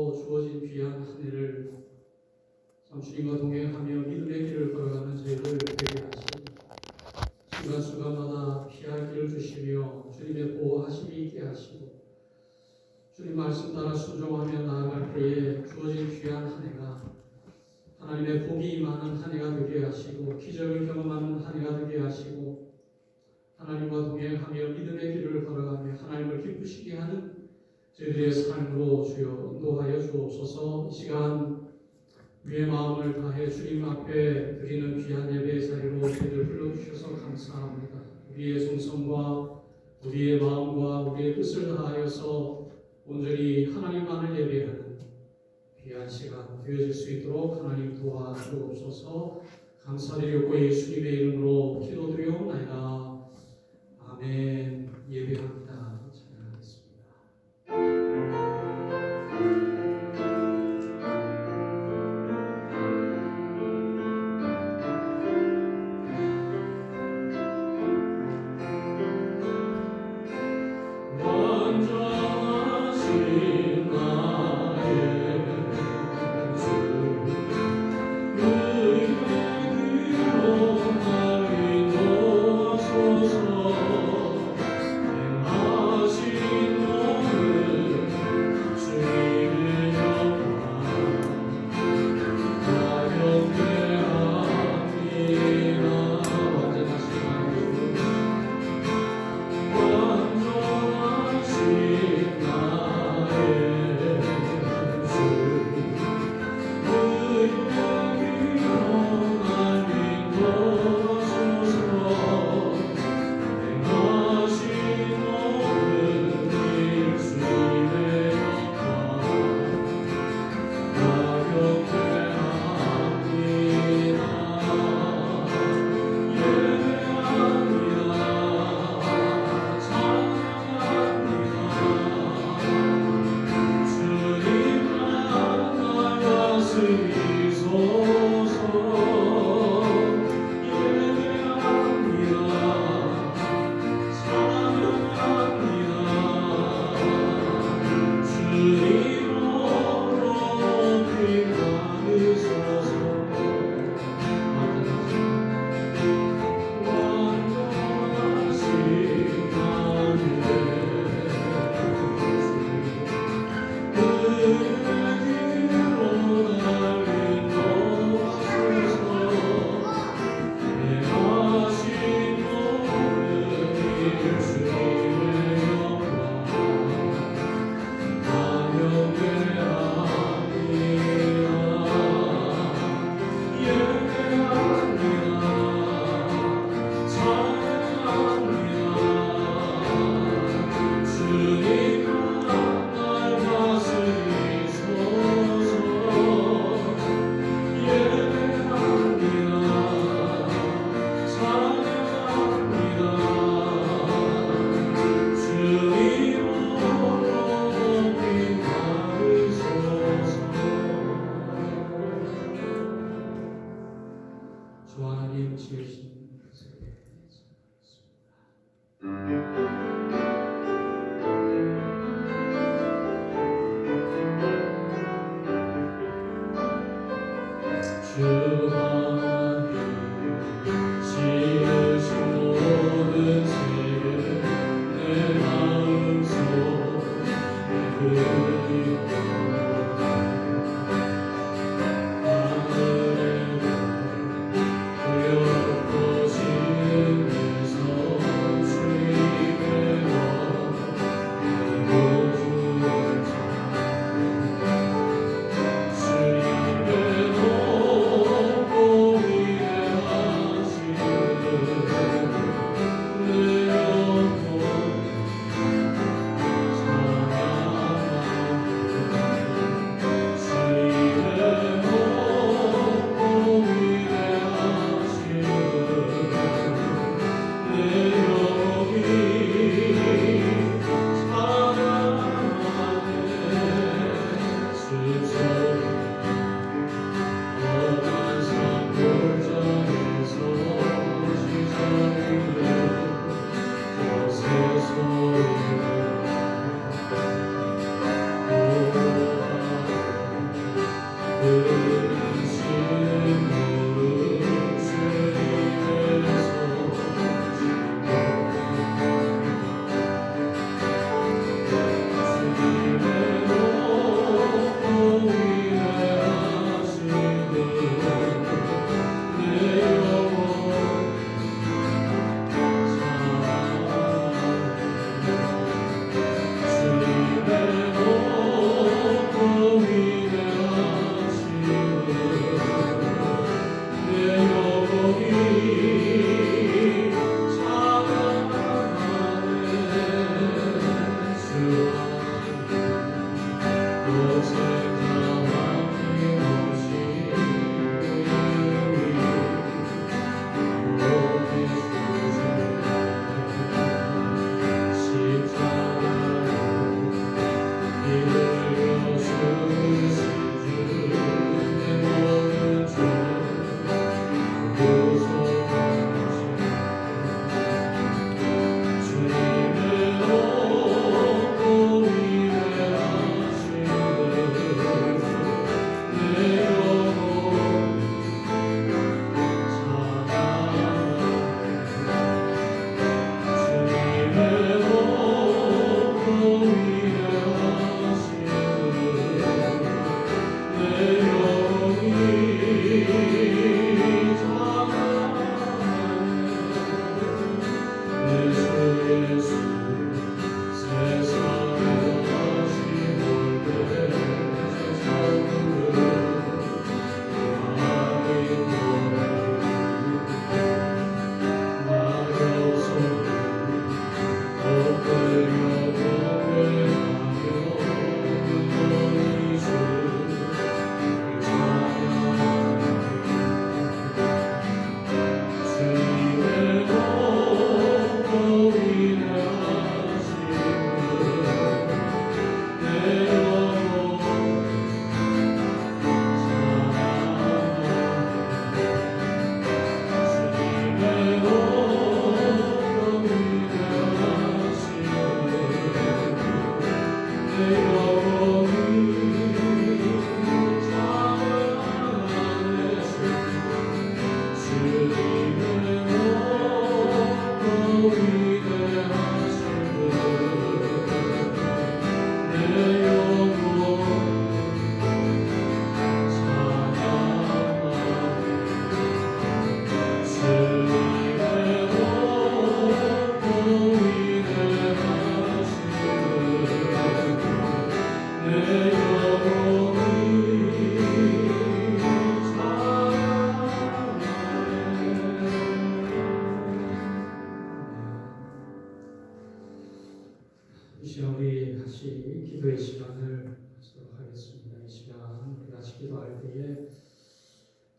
삶으로 주어진 귀한 한 해를 참 주님과 동행하며 믿음의 길을 걸어가는 저희를 되게 하시고 순간순간마다 피할 길을 주시며 주님의 보호하심이 있게 하시고 주님 말씀 따라 순종하며 나아갈 때에 주어진 귀한 한 해가 하나님의 복이 많은 한 해가 되게 하시고 기적을 경험하는 한 해가 되게 하시고 하나님과 동행하며 믿음의 길을 걸어가며 하나님을 기쁘시게 하는 저희들의 삶으로 주여 인도하여 주옵소서. 이 시간 우리의 마음을 다해 주님 앞에 드리는 귀한 예배의 자리로 저희들 불러주셔서 감사합니다. 우리의 정성과 우리의 마음과 우리의 뜻을 다하여서 온전히 하나님만을 예배하는 귀한 시간 되어질 수 있도록 하나님 도와주옵소서. 감사드리고 예수님의 이름으로 기도드리옵나이다. 아멘. 예배합니다. Oh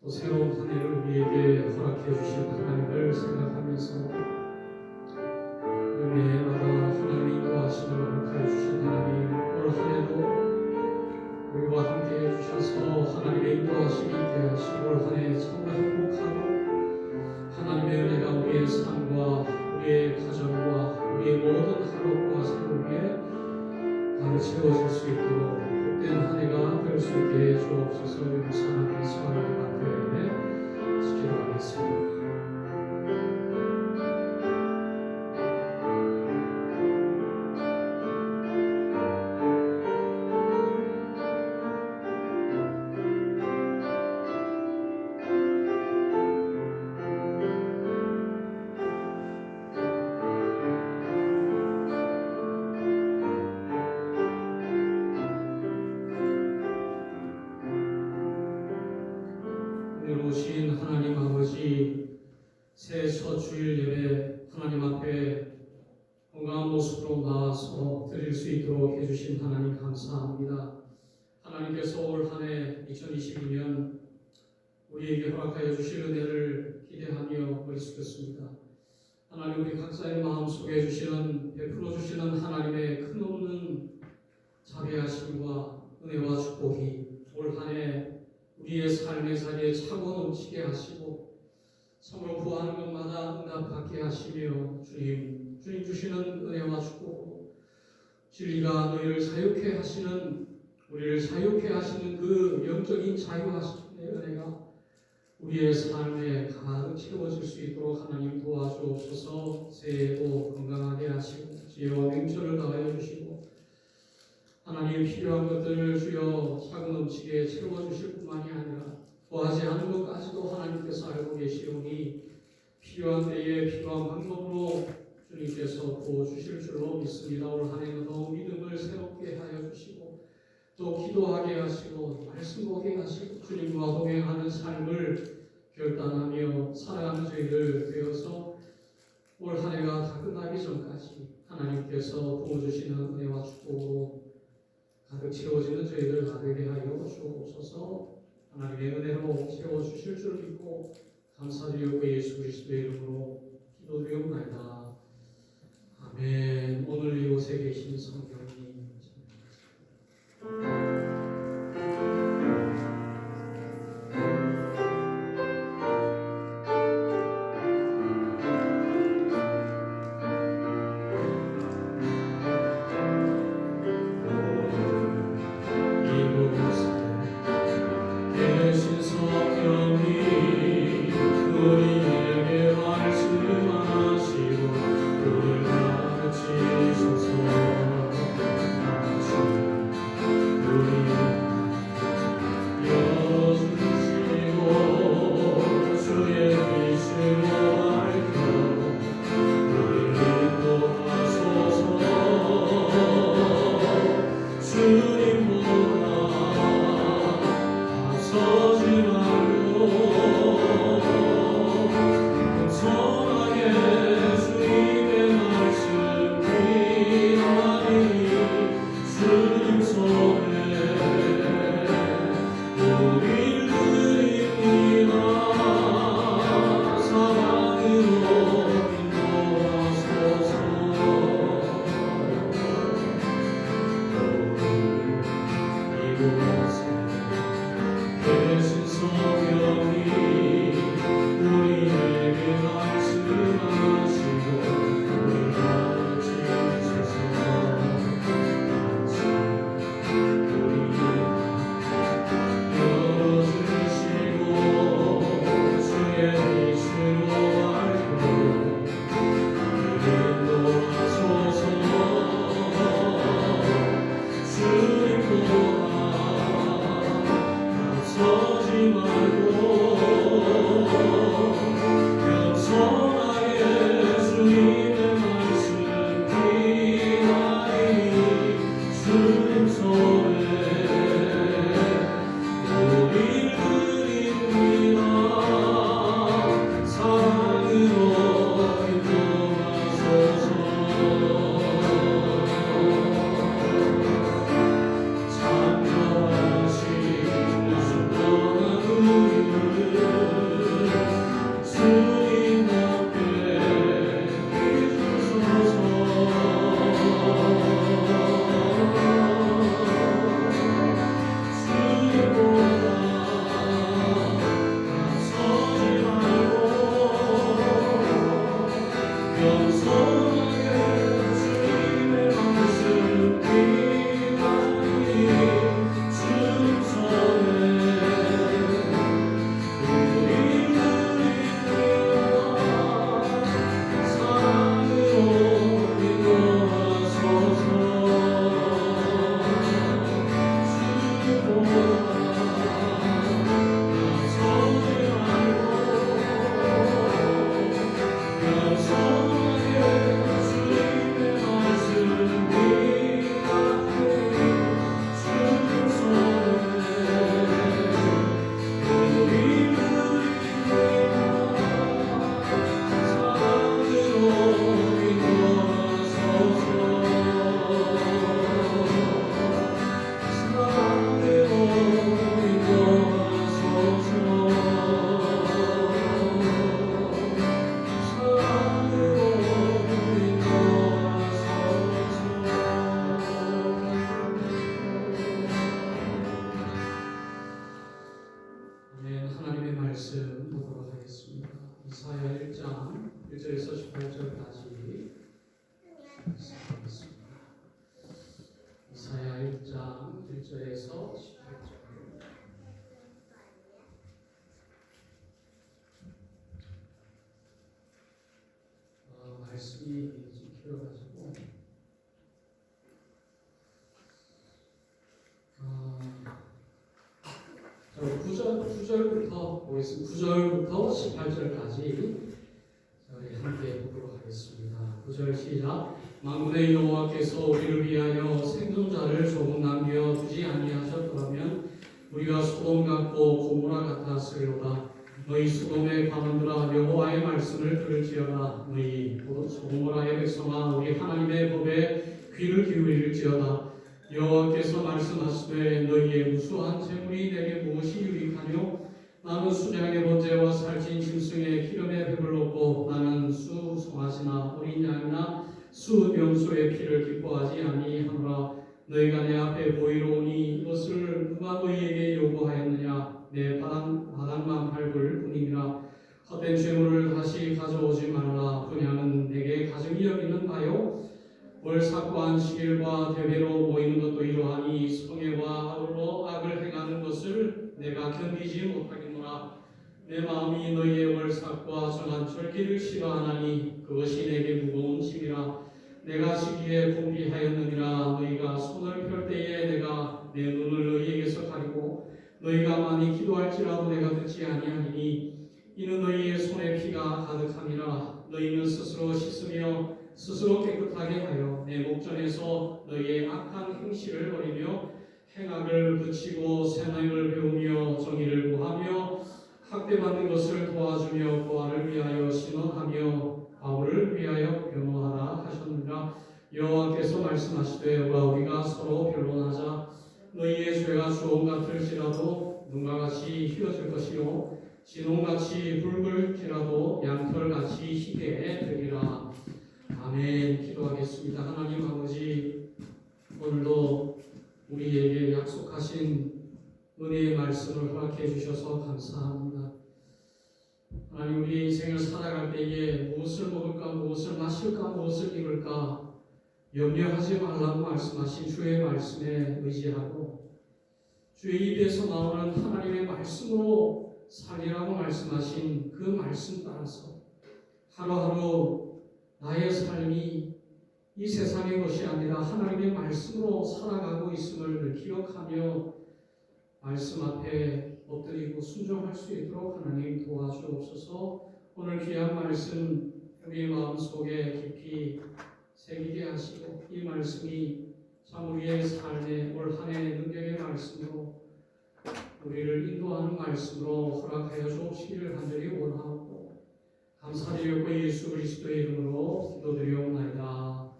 또 새로운 한 해를 우리에게 허락해 주신 하나님을 생각하면서 매해마다 하나님의 인도하심을 허락하여 주신 하나님, 올 한 해도 우리와 함께 해주셔서 하나님의 인도하심이 있게 하시고 올 한 해 참으로 행복하고 하나님의 은혜가 우리의 삶과 우리의 가정과 우리의 모든 하루와 생을 위해 가득 채워질 수 있도록 복된 한 해가 될 수 있게 해 주옵소서. 용서하면서 하나님 앞에 기도하겠습니다. 오신 하나님 아버지, 새해 첫 주일 예배 하나님 앞에 건강한 모습으로 나와서 드릴 수 있도록 해주신 하나님 감사합니다. 하나님께서 올 한 해 2022년 우리에게 허락하여 주실 은혜를 기대하며 머리 숙였습니다. 하나님, 우리 각자의 마음속에 주시는 베풀어 주시는 하나님의 큰없는 자비하심과 은혜와 축복이 올 한 해 우리의 삶의 자리에 차고 넘치게 하시고 참으로 구하는 것마다 응답받게 하시며 주님 주시는 은혜와 축복으로 진리가 너희를 자유케 하시는, 우리를 자유케 하시는 그 영적인 자유하심의 은혜가 우리의 삶에 가득 채워질 수 있도록 하나님 도와주옵소서. 새해에도 건강하게 하시고 지혜와 맹철을 더하여 주시고 하나님 필요한 것들을 주여 차고 넘치게 채워주실 뿐만이 아니라 구하지 않은 것까지도 하나님께서 알고 계시오니 필요한 때에 필요한 방법으로 주님께서 부어주실 줄로 믿습니다. 올 한 해는 더 믿음을 새롭게 하여 주시고 또 기도하게 하시고 말씀 보게 하시고 주님과 동행하는 삶을 결단하며 살아가는 저희들 되어서 올 한 해가 다 끝나기 전까지 하나님께서 부어주시는 은혜와 축복으로 가득 채워지는 저희들 다 되게 하여 주옵소서. 하나님의 은혜로 채워주실 줄 믿고 감사드리고 예수 그리스도의 이름으로 기도드리옵나이다. 아멘. 오늘 이곳에 계신 성령님 9절부터 보겠습니다. 9절부터 18절까지 저희 함께 보도록 하겠습니다. 9절 시작. 만군의 여호와께서 우리를 위하여 생존자를 조금 남겨두지 아니하셨더라면 우리가 소돔 같고 고모라 같았으리로다. 너희 소돔의 관원들아 여호와의 말씀을 들을지어다. 너희 고모라의 백성아 우리 하나님의 법에 귀를 기울일지어다. 여호와께서 말씀하시되 너희의 무수한 재물이 내게 무엇이 유익하뇨? 나는 순양의 번제와 살찐 짐승의 기름에 배불렀고 나는 수 송아지나 어린 양이나 수 염소의 피를 기뻐하지 아니하노라. 너희가 내 앞에 보이러 오니 이것을 누가 너희에게 요구하였느냐? 내 바닥만 밟을 뿐이니라. 헛된 재물을 다시 가져오지 말라. 분양은 내게 가증히 여기는 바요. 월삭과 안식일과 대회로 모이는 것도 이러하니 성회와 아울러 악을 행하는 것을 내가 견디지 못하겠노라. 내 마음이 너희의 월삭과 정한 절기를 싫어하나니 그것이 내게 무거운 짐이라. 내가 시기에 공비하였느니라. 너희가 손을 펼 때에 내가 내 눈을 너희에게서 가리고 너희가 많이 기도할지라도 내가 듣지 아니하리니 이는 너희의 손에 피가 가득함이라. 너희는 스스로 씻으며 스스로 깨끗하게 하여 내 목전에서 너희의 악한 행실을 버리며 행악을 그치고 선행을 배우며 정의를 구하며 학대받는 것을 도와주며 보아를 위하여 신원하며 바울을 위하여 변호하라 하셨느니라. 여호와께서 말씀하시되 우리가 서로 변론하자. 너희의 죄가 주홍 같을지라도 눈과 같이 휘어질 것이요 진홍같이 붉을지라도 양털같이 희게 되리라. 아멘. 기도하겠습니다. 하나님 아버지, 오늘도 우리에게 약속하신 은혜의 말씀을 허락해 주셔서 감사합니다. 하나님, 우리 인생을 살아갈 때에 무엇을 먹을까, 무엇을 마실까, 무엇을 입을까 염려하지 말라고 말씀하신 주의 말씀에 의지하고 주의 입에서 나오는 하나님의 말씀으로 살리라고 말씀하신 그 말씀 따라서 하루하루 나의 삶이 이 세상의 것이 아니라 하나님의 말씀으로 살아가고 있음을 기억하며 말씀 앞에 엎드리고 순종할 수 있도록 하나님 도와주옵소서. 오늘 귀한 말씀 우리의 마음속에 깊이 새기게 하시고 이 말씀이 참 우리의 삶의 올 한 해 능력의 말씀으로 우리를 인도하는 말씀으로 허락하여 주옵시기를 간절히 원하옵고 감사드리고 예수 그리스도의 이름으로 기도드리옵나이다.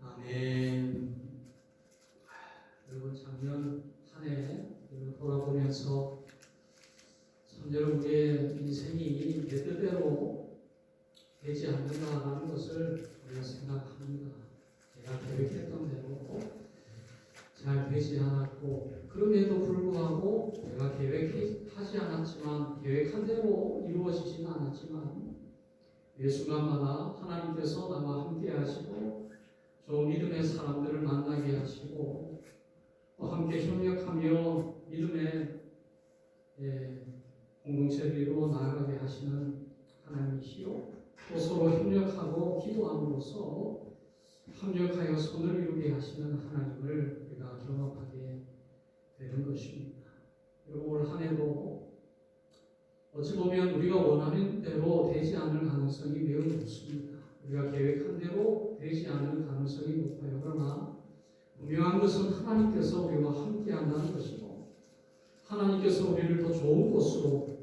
아멘. 여러분, 작년 한 해 돌아보면서 참 여러분 우리의 인생이 내 뜻대로 되지 않는다라는 것을 우리가 생각합니다. 제가 계획했던 대로 잘 되지 않았고 그럼에도 불구하고 내가 계획하지 않았지만 계획한 대로 이루어지지는 않았지만 매 순간마다 하나님께서 나와 함께 하시고 좋은 믿음의 사람들을 만나게 하시고 또 함께 협력하며 믿음의 공동체를 이루어 나아가게 하시는 하나님이시요 또 서로 협력하고 기도함으로써 협력하여 선을 이루게 하시는 하나님을 우리가 경험하게 되는 것입니다. 그리고 올 한 해도 어찌 보면 우리가 원하는 대로 되지 않을 가능성이 매우 높습니다. 우리가 계획한 대로 되지 않을 가능성이 높아요. 그러나 분명한 것은 하나님께서 우리와 함께 한다는 것이고 하나님께서 우리를 더 좋은 곳으로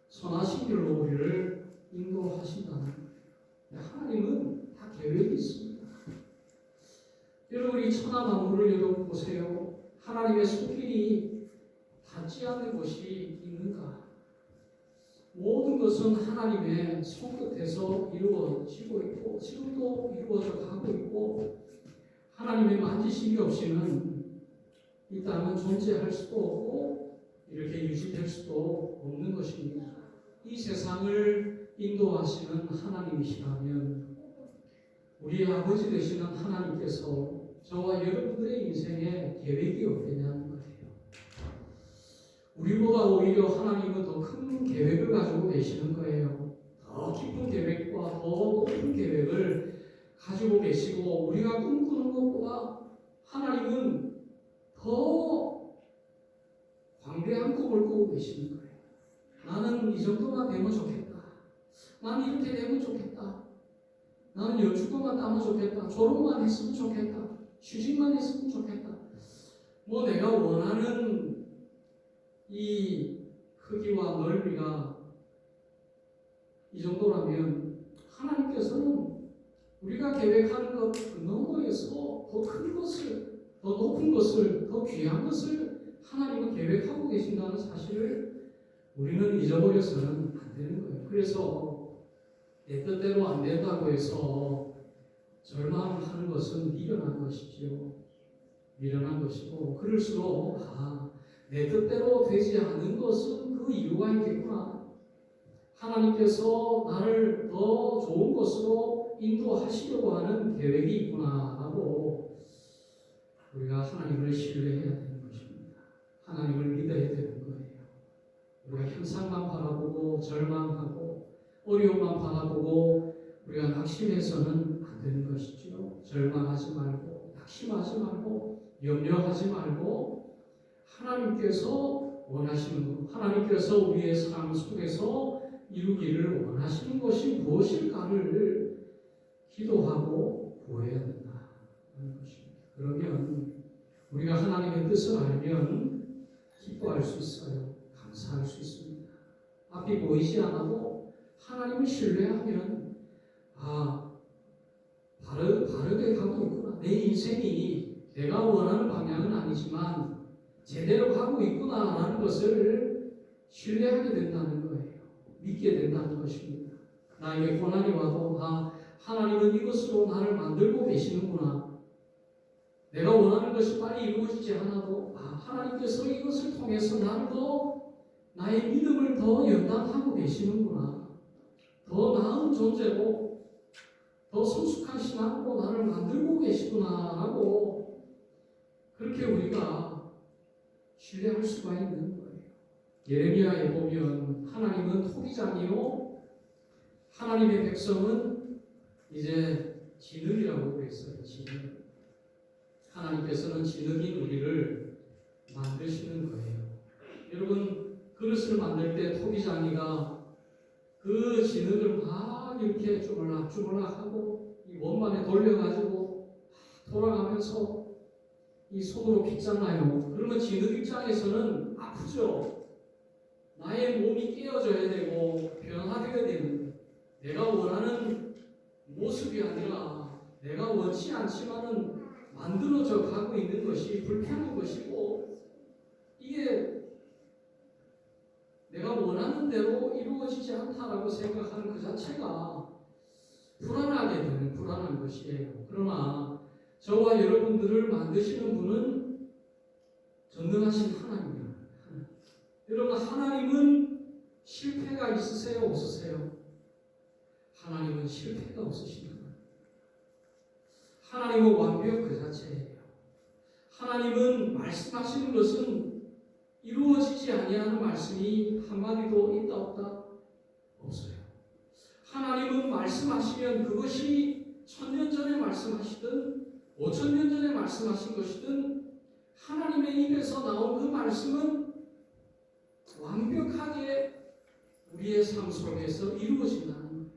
선하신 길로 우리를 인도하신다는 거예요. 하나님은 다 계획이 있습니다. 여러분, 이 천하 만물을 여러분 보세요. 하나님의 손길이 닿지 않는 곳이 있는가? 모든 것은 하나님의 손끝에서 이루어지고 있고 지금도 이루어져 가고 있고 하나님의 만지심이 없이는 이 땅은 존재할 수도 없고 이렇게 유지될 수도 없는 것입니다. 이 세상을 인도하시는 하나님이시라면 우리 아버지 되시는 하나님께서 저와 여러분들의 인생에 계획이 없겠냐는 거예요. 우리보다 오히려 하나님은 더 큰 계획을 가지고 계시는 거예요. 더 깊은 계획과 더 높은 계획을 가지고 계시고 우리가 꿈꾸는 것보다 하나님은 더 노래한 꿈을 꾸고 계시는 거예요. 나는 이 정도만 되면 좋겠다. 나는 이렇게 되면 좋겠다. 나는 연주권만 따면 좋겠다. 졸업만 했으면 좋겠다. 취직만 했으면 좋겠다. 뭐 내가 원하는 이 크기와 넓이가 이 정도라면 하나님께서는 우리가 계획하는 것 그 너머에서 더 큰 것을, 더 높은 것을, 더 귀한 것을 하나님은 계획하고 계신다는 사실을 우리는 잊어버려서는 안 되는 거예요. 그래서 내 뜻대로 안 된다고 해서 절망하는 것은 미련한 것이지요. 미련한 것이고, 그럴수록 내 뜻대로 되지 않은 것은 그 이유가 있겠구나. 하나님께서 나를 더 좋은 것으로 인도하시려고 하는 계획이 있구나 하고 우리가 하나님을 신뢰해야 되는 것입니다. 하나님을 믿어야 되는 거예요. 우리가 현상만 바라보고 절망하고 어려움만 바라보고 우리가 낙심해서는 안 되는 것이지요. 절망하지 말고 낙심하지 말고 염려하지 말고 하나님께서 원하시는 것, 하나님께서 우리의 삶 속에서 이루기를 원하시는 것이 무엇일까를 기도하고 구해야 된다는 것입니다. 그러면 우리가 하나님의 뜻을 알면 기뻐할 수 있어요. 감사할 수 있습니다. 앞이 보이지 않아도 하나님을 신뢰하면 바르게 가고 있구나. 내 인생이 내가 원하는 방향은 아니지만 제대로 가고 있구나라는 것을 신뢰하게 된다는 거예요. 믿게 된다는 것입니다. 나에게 고난이 와도 하나님은 이것으로 나를 만들고 계시는구나. 내가 원하는 것이 빨리 이루어지지 않아도 하나님께서 이것을 통해서 나를 나의 믿음을 더 연단하고 계시는구나. 더 나은 존재로 더 성숙한 신앙으로 나를 만들고 계시구나 하고 그렇게 우리가 신뢰할 수가 있는 거예요. 예레미야에 보면 하나님은 토기장이요 하나님의 백성은 이제 진흙이라고 그랬어요. 진흙. 하나님께서는 진흙인 우리를 만드시는 거예요. 여러분 그릇을 만들 때 토기장이가 그 진흙을 막 이렇게 주물락주물락하고 이 원반에 돌려가지고 돌아가면서 이 손으로 빚잖아요. 그러면 진흙 입장에서는 아프죠. 나의 몸이 깨어져야 되고 변화되어야 되는데 내가 원하는 모습이 아니라 내가 원치 않지만은 만들어져 가고 있는 것이 불편한 것이고 이게 내가 원하는 대로 이루어지지 않다라고 생각하는 그 자체가 불안하게 되는 불안한 것이에요. 그러나 저와 여러분들을 만드시는 분은 전능하신 하나님이에요. 여러분 하나님은 실패가 있으세요? 없으세요? 하나님은 실패가 없으십니다. 하나님은 완벽 그 자체예요. 하나님은 말씀하시는 것은 이루어지지 아니하는 말씀이 한마디도 있다 없다? 없어요. 하나님은 말씀하시면 그것이 1000년 전에 말씀하시든 5000년 전에 말씀하신 것이든 하나님의 입에서 나온 그 말씀은 완벽하게 우리의 삶 속에서 이루어진다는 거예요.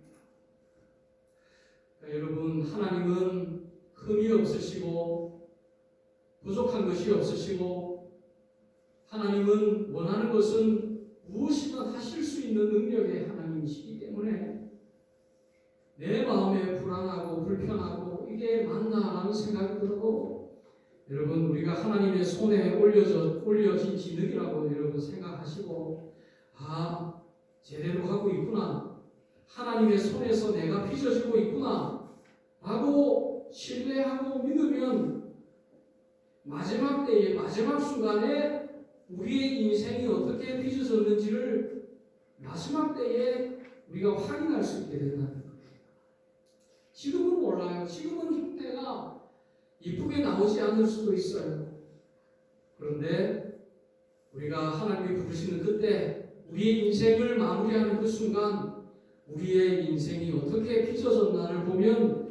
그러니까 여러분 하나님은 흠이 없으시고 부족한 것이 없으시고 하나님은 원하는 것은 무엇이든 하실 수 있는 능력의 하나님이시기 때문에 내 마음에 불안하고 불편하고 이게 맞나라는 생각이 들어도 여러분 우리가 하나님의 손에 올려진 진흙이라고 여러분 생각하시고 제대로 하고 있구나. 하나님의 손에서 내가 빚어지고 있구나 라고 신뢰하고 믿으면 마지막 때에 마지막 순간에 우리의 인생이 어떻게 빚어졌는지를 마지막 때에 우리가 확인할 수 있게 된다는 거예요. 지금은 몰라요. 지금은 형태가 이쁘게 나오지 않을 수도 있어요. 그런데 우리가 하나님이 부르시는 그때 우리의 인생을 마무리하는 그 순간 우리의 인생이 어떻게 빚어졌나를 보면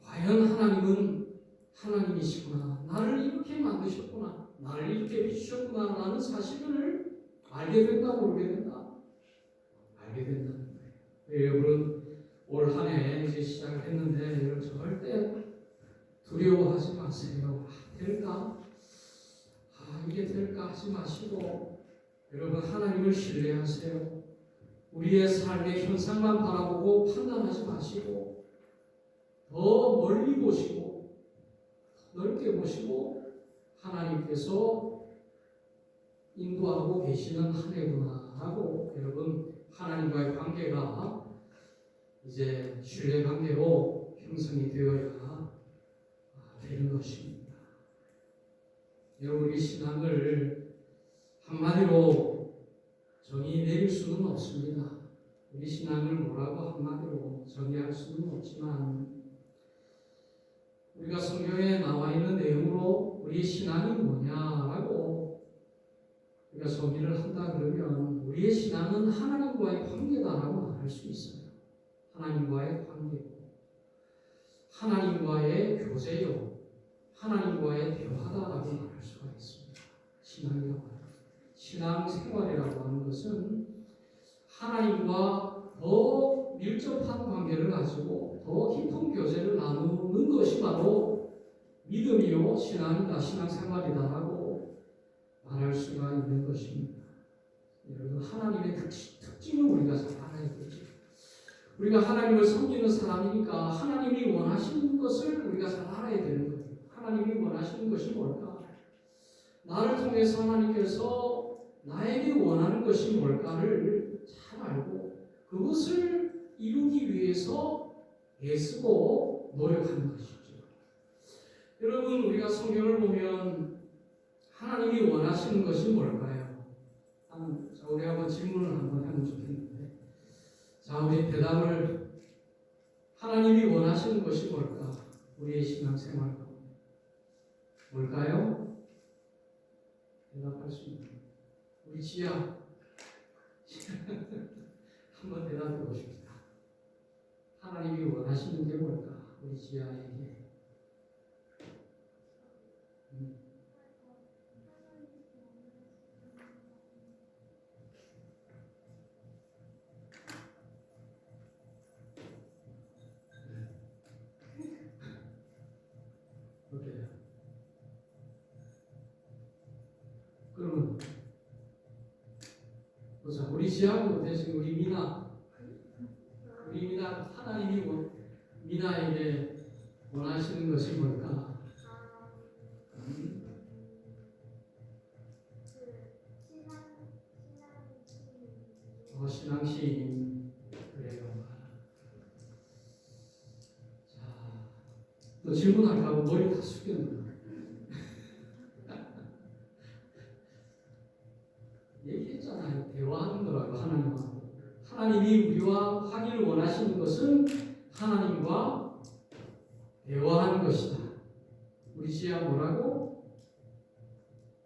과연 하나님은 하나님이시구나. 나를 이렇게 만드셨구나. 나를 이렇게 주셨구나라는 사실을 알게 된다, 모르게 된다? 알게 된다는 거예요. 여러분, 올 한 해 이제 시작을 했는데 여러분 절대 두려워하지 마세요. 될까? 이게 될까 하지 마시고 여러분 하나님을 신뢰하세요. 우리의 삶의 현상만 바라보고 판단하지 마시고 더 멀리 보시고 넓게 보시고 하나님께서 인도하고 계시는 한 해구나 하고 여러분 하나님과의 관계가 이제 신뢰관계로 형성이 되어야 되는 것입니다. 여러분 우리 신앙을 한마디로 정의 내릴 수는 없습니다. 우리 신앙을 뭐라고 한마디로 정의할 수는 없지만 우리가 성경에 나와 있는 내용으로 우리 신앙이 뭐냐라고 우리가 정의를 한다 그러면 우리의 신앙은 하나님과의 관계다라고 말할 수 있어요. 하나님과의 관계고 하나님과의 교제요 하나님과의 대화다라고 말할 수가 있습니다. 신앙이라고 하는 신앙생활이라고 하는 것은 하나님과 더 밀접한 관계를 가지고 더 깊은 교제를 나누는 것이 바로 믿음이요 신앙이다, 신앙생활이다라고 말할 수가 있는 것입니다. 여러분 하나님의 특징을 우리가 잘 알아야 되죠. 우리가 하나님을 섬기는 사람이니까 하나님이 원하시는 것을 우리가 잘 알아야 되는 거예요. 하나님이 원하시는 것이 뭘까? 나를 통해서 하나님께서 나에게 원하는 것이 뭘까를 잘 알고 그것을 이루기 위해서 애쓰고 노력하는 것이죠. 여러분 우리가 성경을 보면 하나님이 원하시는 것이 뭘까요? 자, 우리 한번 질문을 한번 하면 좋겠는데 자, 우리 대답을 하나님이 원하시는 것이 뭘까? 우리의 신앙생활 가운데 뭘까요? 대답할 수 있는 우리 지야 한번 대답해 보십시다. 하나님이 원하시는 게 뭘까? 우리 지야에게 어때요? 그러면 보자. 우리 지하고 대신 우리 미나 하나님이 미나에게 원하시는 것이 뭘까? 신앙시인 그래요. 자, 너 질문할까 하고 머리 다 숙였나? 얘기했잖아요. 대화하는 거라고 하나님하고. 하나님이 우리와 하기를 원하시는 것은 하나님과 대화하는 것이다. 우리 지하 뭐라고?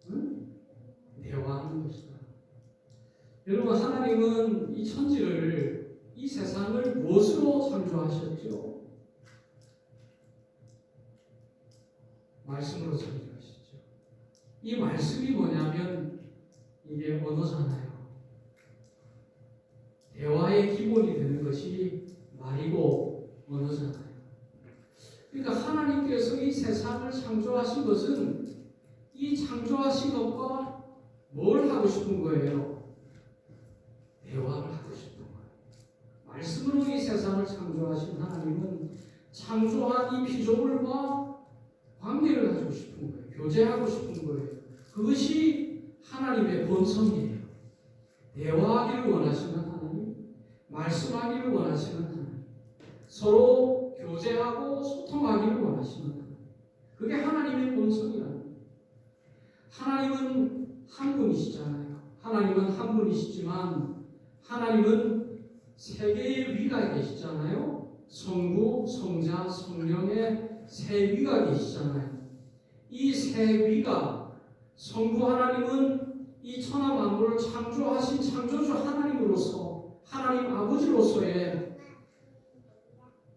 응? 대화하는 것이다. 여러분 하나님은 이 천지를 이 세상을 무엇으로 창조하셨죠? 말씀으로 창조하셨죠. 이 말씀이 뭐냐면 이게 언어잖아요. 대화의 기본이 되는 것이 말이고 언어잖아요. 그러니까 하나님께서 이 세상을 창조하신 것은 이 창조하신 것과 뭘 하고 싶은 거예요? 대화를 하고 싶은 거예요. 말씀으로 이 세상을 창조하신 하나님은 창조한 이 피조물과 관계를 가지고 싶은 거예요. 교제하고 싶은 거예요. 그것이 하나님의 본성이에요. 대화하기를 원하시는 하나님, 말씀하기를 원하시는 하나님, 서로 교제하고 소통하기를 원하시는 하나님. 그게 하나님의 본성이라는 거예요. 하나님은 한 분이시잖아요. 하나님은 한 분이시지만 하나님은 세 개의 위가 계시잖아요. 성부, 성자, 성령의 세 위가 계시잖아요. 이 세 위가 성부 하나님은 이 천하 만물을 창조하신 창조주 하나님으로서 하나님 아버지로서의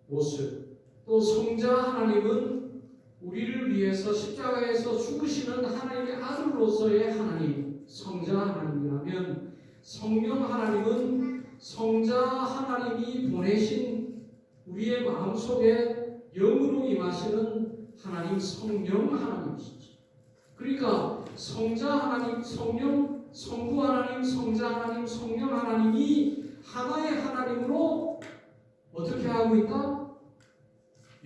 모습, 또 성자 하나님은 우리를 위해서 십자가에서 죽으시는 하나님의 아들로서의 하나님, 성자 하나님이라면 성령 하나님은 성자 하나님이 보내신 우리의 마음속에 영으로 임하시는 하나님, 성령 하나님이시죠. 그러니까 성자 하나님, 성부 하나님, 성자 하나님, 성령 하나님이 하나의 하나님으로 어떻게 하고 있다?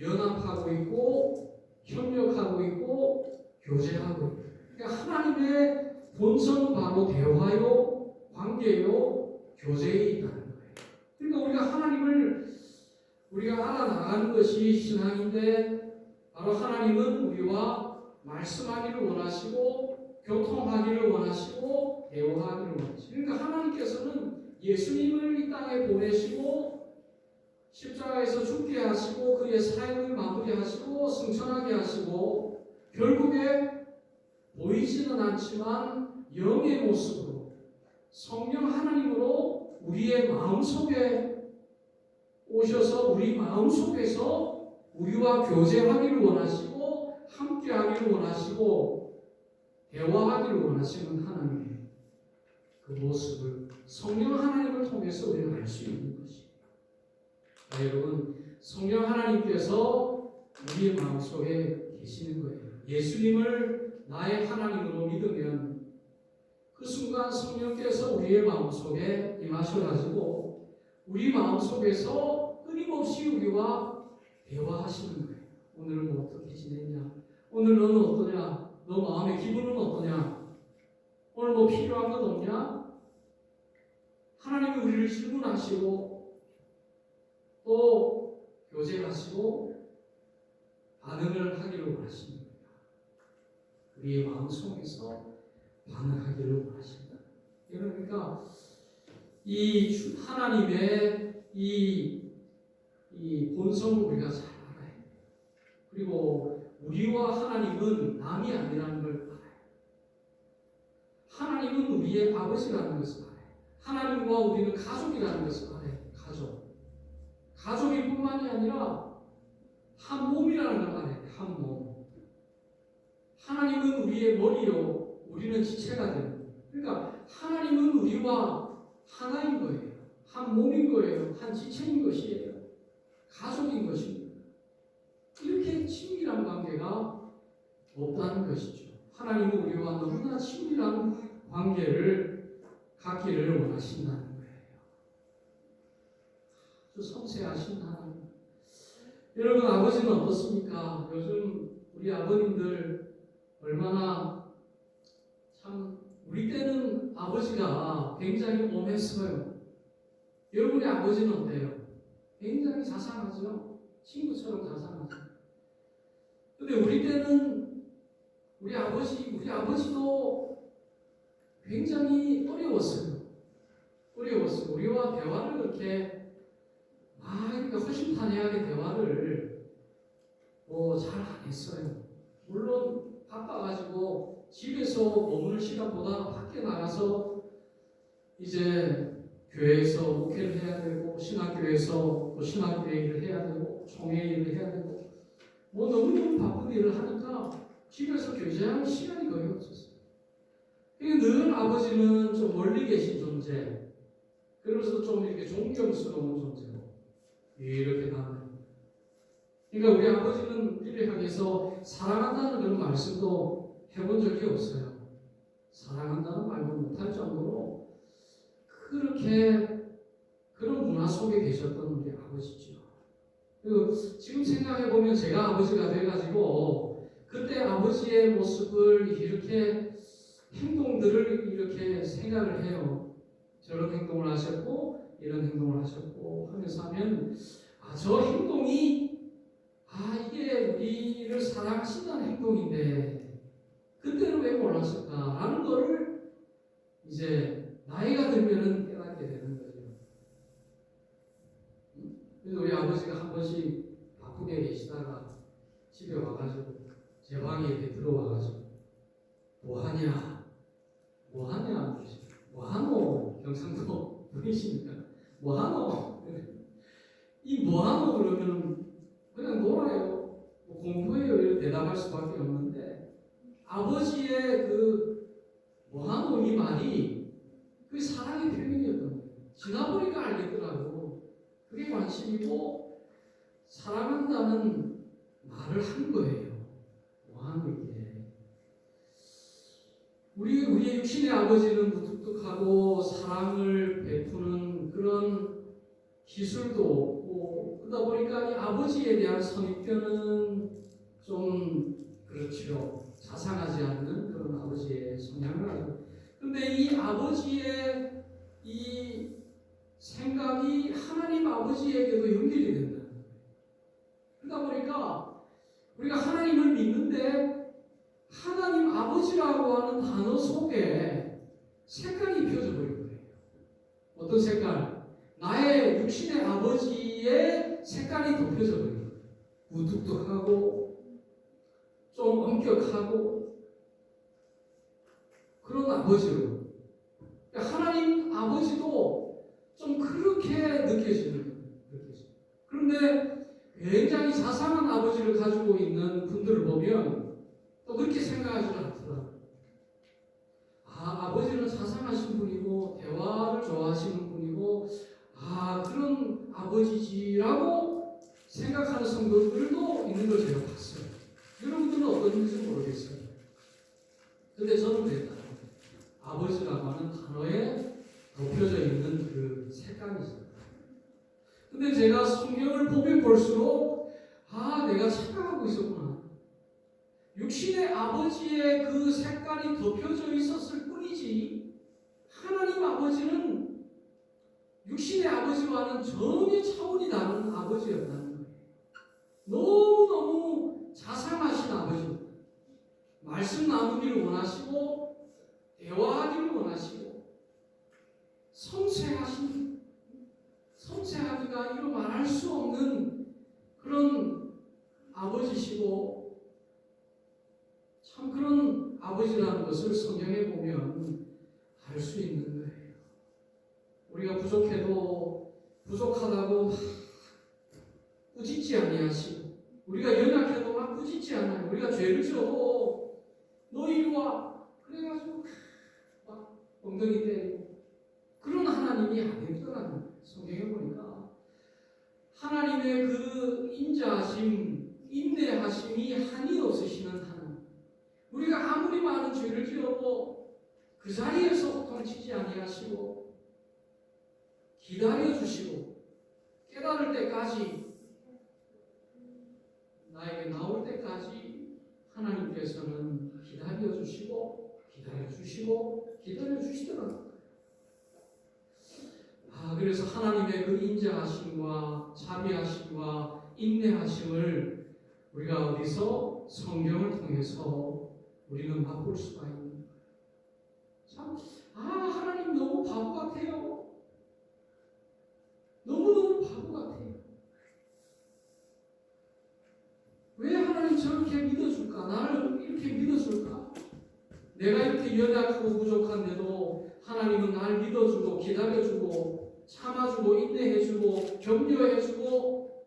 연합하고 있고 협력하고 있고 교제하고 있고. 그러니까 하나님의 본성은 바로 대화요, 관계요, 교제에 있다는 거예요. 그러니까 우리가 하나님을 우리가 알아나가는 것이 신앙인데, 바로 하나님은 우리와 말씀하기를 원하시고 교통하기를 원하시고 대화하기를 원하시고, 그러니까 하나님께서는 예수님을 이 땅에 보내시고 십자가에서 죽게 하시고 그의 사역을 마무리하시고 승천하게 하시고 결국에 보이지는 않지만 영의 모습으로 성령 하나님으로 우리의 마음속에 오셔서 우리 마음속에서 우리와 교제하기를 원하시고 함께하기를 원하시고 대화하기를 원하시는 하나님의 그 모습을 성령 하나님을 통해서 우리가 알 수 있는 것입니다. 여러분, 성령 하나님께서 우리의 마음속에 계시는 거예요. 예수님을 나의 하나님으로 믿으면 그 순간 성령께서 우리의 마음속에 임하셔가지고 우리 마음속에서 끊임없이 우리와 대화하시는 거예요. 오늘은 뭐 어떻게 지냈냐? 오늘 너는 어떠냐? 너 마음의 기분은 어떠냐? 오늘 뭐 필요한 것 없냐? 하나님이 우리를 질문하시고 또 교제하시고 반응을 하기를 원하십니다. 우리의 마음속에서 반응하기를 원하신다. 그러니까 이 하나님의 이 본성을 우리가 잘 알아야 돼요. 그리고 우리와 하나님은 남이 아니라는 걸 알아요. 하나님은 우리의 아버지라는 것을 알아요. 하나님과 우리는 가족이라는 것을 알아요. 가족일 뿐만이 아니라 한 몸이라는 걸 알아요. 한 몸. 하나님은 우리의 머리요, 우리는 지체가 됩니다. 그러니까 하나님은 우리와 하나인 거예요. 한 몸인 거예요. 한 지체인 것이에요. 가족인 것입니다. 이렇게 친밀한 관계가 없다는 것이죠. 하나님은 우리와 너무나 친밀한 관계를 갖기를 원하신다는 거예요. 섬세하신 하나님. 여러분, 아버지는 어떻습니까? 요즘 우리 아버님들 얼마나 참, 우리 때는 아버지가 굉장히 엄했어요. 여러분의 아버지는 어때요? 굉장히 자상하죠? 친구처럼 자상하죠. 근데 우리 때는 우리 아버지도 굉장히 어려웠어요. 우리와 대화를 그렇게 그러니까 허심탄회하게 대화를 잘 안 했어요. 물론 바빠가지고 집에서 머무는 시간보다 밖에 나가서 이제 교회에서 목회를 해야 되고 신학교에서 또 신학교회 일을 해야 되고 총회 일을 해야 되고 너무너무 바쁜 일을 하니까 집에서 교제할 시간이 거의 없었어요. 늘 아버지는 좀 멀리 계신 존재, 그러면서도 좀 이렇게 존경스러운 존재로 이렇게 나와요. 그러니까 우리 아버지는 우리를 향해서 사랑한다는 그런 말씀도 해본 적이 없어요. 사랑한다는 말도 못할 정도로 그렇게 그런 문화 속에 계셨던 우리 아버지죠. 그리고 지금 생각해보면 제가 아버지가 돼가지고 그때 아버지의 모습을 이렇게 행동들을 이렇게 생각을 해요. 저런 행동을 하셨고 이런 행동을 하셨고 하면서 하면 저 행동이 이게 우리를 사랑하신다는 행동인데 그때는 왜 몰랐을까라는 거를 이제 나이가 들면은 깨닫게 되는 거죠. 그래서 우리 아버지가 한 번씩 바쁘게 계시다가 집에 와가지고 제 방에 이렇게 들어와가지고 뭐하냐 뭐하노 경상도 분이시니까 뭐하노 이 뭐하노 그러면 그냥 놀아요. 공포에 대답할 수밖에 없는데 아버지의 그 뭐하노 이 말이 그 사랑의 표현이었던 거예요. 지나보니까 알겠더라고. 그게 관심이고 사랑한다는 말을 한 거예요. 뭐하노 이게. 우리의 육신의 아버지는 무뚝뚝하고 사랑을 베푸는 그런 기술도 없고 그러다 보니까 이 아버지에 대한 선입견은 좀 그렇죠. 자상하지 않는 그런 아버지의 성향을 가지고. 그런데 이 아버지의 이 생각이 하나님 아버지에게도 연결이 된다는 거예요. 그러다 보니까 우리가 하나님을 믿는데 하나님 아버지라고 하는 단어 속에 색깔이 입혀져 버린 거예요. 어떤 색깔? 나의 육신의 아버지의 색깔이 덮여져 버린 거예요. 무뚝뚝하고 좀 엄격하고 그런 아버지로. 하나님 아버지도 좀 그렇게 느껴지는 거예요. 그런데 굉장히 자상한 아버지를 가지고 있는 분들을 보면 또 그렇게 생각하지 않더라고요. 아버지는 자상하신 분이고 대화를 좋아하시는 분이고 그런 아버지지라고 생각하는 성도들도 있는 걸 제가 봤어요. 여러분들은 어떤지 모르겠어요. 근데 저는 그랬다. 아버지라고 하는 단어에 덮여져 있는 그 색감이 있어요. 근데 제가 성경을 보면 볼수록 내가 착각하고 있었구나. 육신의 아버지의 그 색깔이 덮여져 있었을 뿐이지 하나님 아버지는 육신의 아버지와는 전혀 차원이 다른 아버지였다는 거예요. 너무너무 자상하신 아버지, 말씀 나누기를 원하시고 대화하기를 원하시고 섬세하기가 이루 말할 수 없는 그런 아버지시고 참 그런 아버지라는 것을 성경에 보면 알 수 있는 거예요. 우리가 부족해도 부족하다고 막 꾸짖지 아니하시고 우리가 연약해도 막 꾸짖지 않아요. 우리가 죄를 지어도 너 이리 와 그래가지고 막 엉덩이 때리고 그런 하나님이 아니더라는 성경에 보니까 하나님의 그 인자하심, 인내하심이 한이 없으시는 하나님. 우리가 아무리 많은 죄를 지어도 그 자리에서 호통치지 아니하시고 기다려주시고 깨달을 때까지 나에게 나올 때까지 하나님께서는 기다려주시고 기다려주시더라고요. 그래서 하나님의 그 인자하심과 자비하심과 인내하심을 우리가 어디서 성경을 통해서 우리는 맛볼 수가 있는 거예요. 참, 하나님 너무 바보 같아요. 너무너무 바보 같아요. 왜 하나님 저렇게 믿어줄까? 나를 이렇게 믿어줄까? 내가 이렇게 연약하고 부족한데도 하나님은 날 믿어주고 기다려주고 참아주고 인내해주고 격려해주고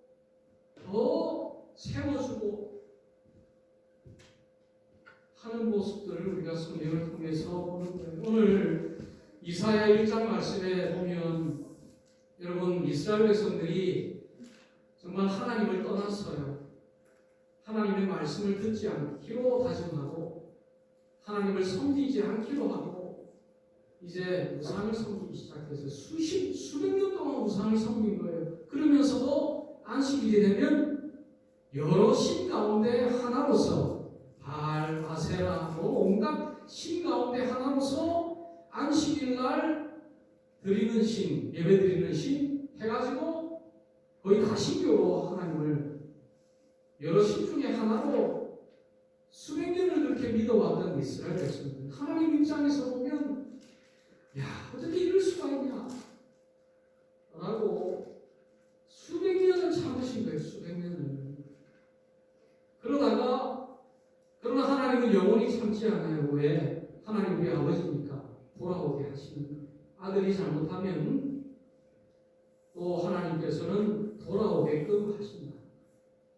더 세워주고 하는 모습들을 우리가 성경을 통해서 보는 거예요. 오늘 이사야 1장 말씀에 보면 여러분 이스라엘 백성들이 정말 하나님을 떠났어요. 하나님의 말씀을 듣지 않기로 다짐하고 하나님을 섬기지 않기로 하고 이제 우상을 섬기기 시작해서 수백 년 동안 우상을 섬긴 거예요. 그러면서도 안식일이 되면 여러 신 가운데 하나로서 바알, 아세라, 온갖 신 가운데 하나로서 안식일 날 드리는 신, 예배 드리는 신 해가지고 거의 다신교로 하나님을 여러 신 중에 하나로 수백 년을 그렇게 믿어왔던 이스라엘 백성들. 하나님 입장에서 보면 어떻게 이럴 수가 있냐 라고 수백 년을 참으신 거예요. 수백 년을. 그러나 하나님은 영원히 참지 않아요. 왜? 하나님 우리 아버지니까 돌아오게 하시는 거예요. 아들이 잘못하면 또 하나님께서는 돌아오게끔 하신다.